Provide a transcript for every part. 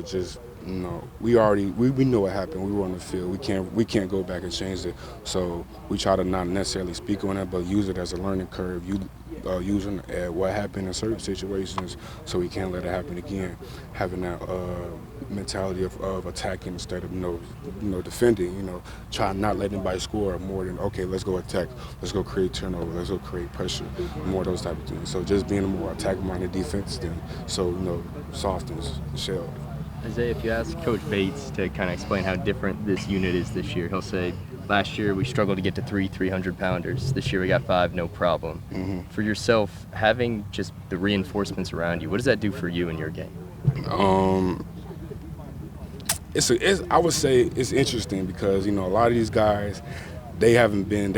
just we know what happened. We were on the field. We can't go back and change it. So we try to not necessarily speak on it, but use it as a learning curve. Using what happened in certain situations, so we can't let it happen again. Having that mentality of attacking instead of defending. Try not let anybody score more than okay. Let's go attack. Let's go create turnover. Let's go create pressure. More of those type of things. So just being a more attack-minded defense than softens the shell. Isaiah, if you ask Coach Bates to kind of explain how different this unit is this year, he'll say, last year we struggled to get to 300-pounders. This year we got 5, no problem. Mm-hmm. For yourself, having just the reinforcements around you, what does that do for you in your game? I would say it's interesting because a lot of these guys, they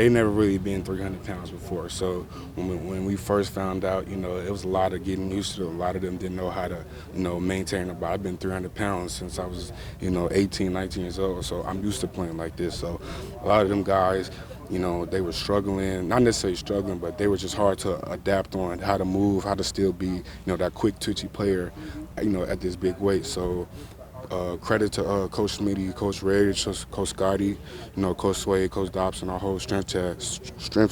never really been 300 pounds before. So when we first found out, it was a lot of getting used to it. A lot of them didn't know how to, maintain a body. I've been 300 pounds since I was, 18, 19 years old. So I'm used to playing like this. So a lot of them guys, they were struggling, not necessarily struggling, but they were just hard to adapt on how to move, how to still be, that quick, twitchy player, at this big weight. So credit to Coach Smitty, Coach Ray, Coach Scotty, Coach Sway, Coach Dobson, our whole strength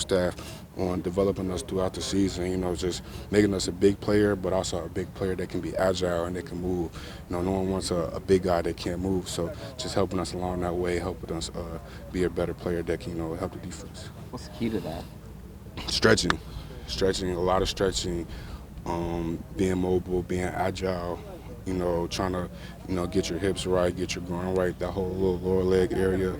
staff on developing us throughout the season. Just making us a big player, but also a big player that can be agile and that can move. No one wants a big guy that can't move. So just helping us along that way, helping us be a better player that can help the defense. What's the key to that? Stretching, a lot of stretching, being mobile, being agile. Trying to, get your hips right, get your groin right, that whole little lower leg area,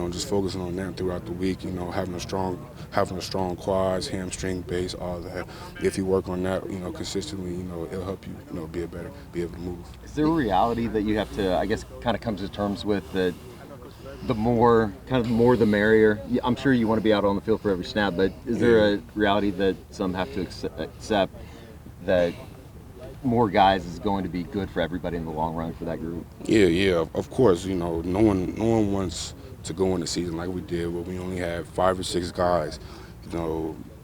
just focusing on that throughout the week, having a strong quads, hamstring base, all that. If you work on that, consistently, it'll help you, be able to move. Is there a reality that you have to, I guess, kind of come to terms with that the more the merrier? I'm sure you want to be out on the field for every snap, but is there a reality that some have to accept that more guys is going to be good for everybody in the long run for that group? Yeah, of course. No one wants to go in the season like we did, where we only had 5 or 6 guys.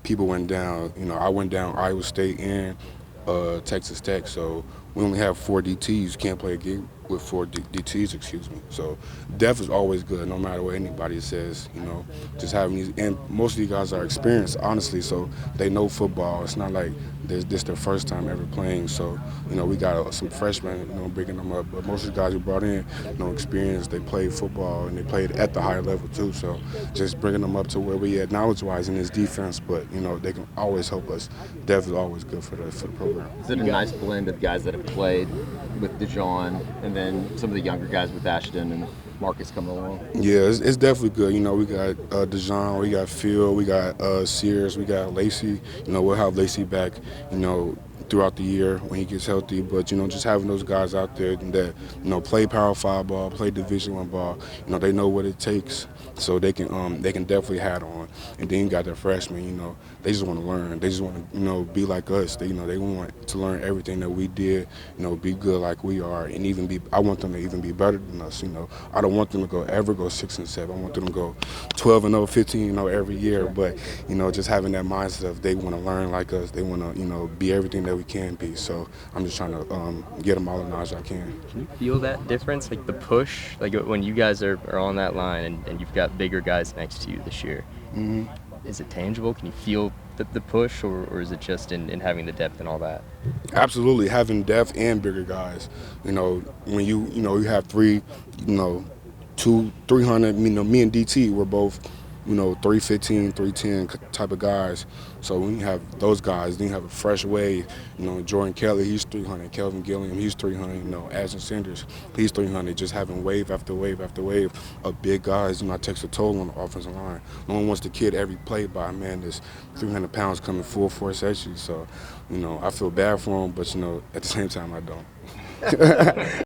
People went down. I went down Iowa State and Texas Tech, so we only have 4 DTs. You can't play a game with 4 DTs, excuse me. So depth is always good, no matter what anybody says. Just having these, and most of these guys are experienced, honestly, so they know football. It's not like this their first time ever playing. So we got some freshmen, bringing them up, but most of the guys we brought in, experience. They played football and they played at the higher level too. So just bringing them up to where we at knowledge-wise in this defense, but they can always help us. Depth is always good for the program. Is it a nice blend of guys that have played with DeJohn and then some of the younger guys with Ashton and Marcus coming along? Yeah, it's definitely good. We got DeJohn, we got Phil, we got Sears, we got Lacey. We'll have Lacey back, throughout the year when he gets healthy. But just having those guys out there that play Power 5 ball, play Division I ball, they know what it takes, so they can definitely hat on. And then you got the freshmen, they just want to learn. They just want to be like us. They want to learn everything that we did, be good like we are, and even be. I want them to even be better than us. I don't want them to ever go 6 and 7. I want them to go 12-0, 15-0 every year. But just having that mindset of they want to learn like us. They want to be everything that we can be. So I'm just trying to get them all the knowledge I can. Can you feel that difference, like the push, like when you guys are on that line and you've got bigger guys next to you this year? Mm-hmm. Is it tangible? Can you feel the push, or is it just in having the depth and all that? Absolutely, having depth and bigger guys. When you have 3, 300. Me and DT were both 315, 310 type of guys. So when you have those guys, then you have a fresh wave. Jordan Kelly, he's 300. Kelvin Gilliam, he's 300. Ashton Sanders, he's 300. Just having wave after wave after wave of big guys, takes a toll on the offensive line. No one wants to kid every play by, man, this 300 pounds coming full force at you. So, I feel bad for him, but, at the same time, I don't.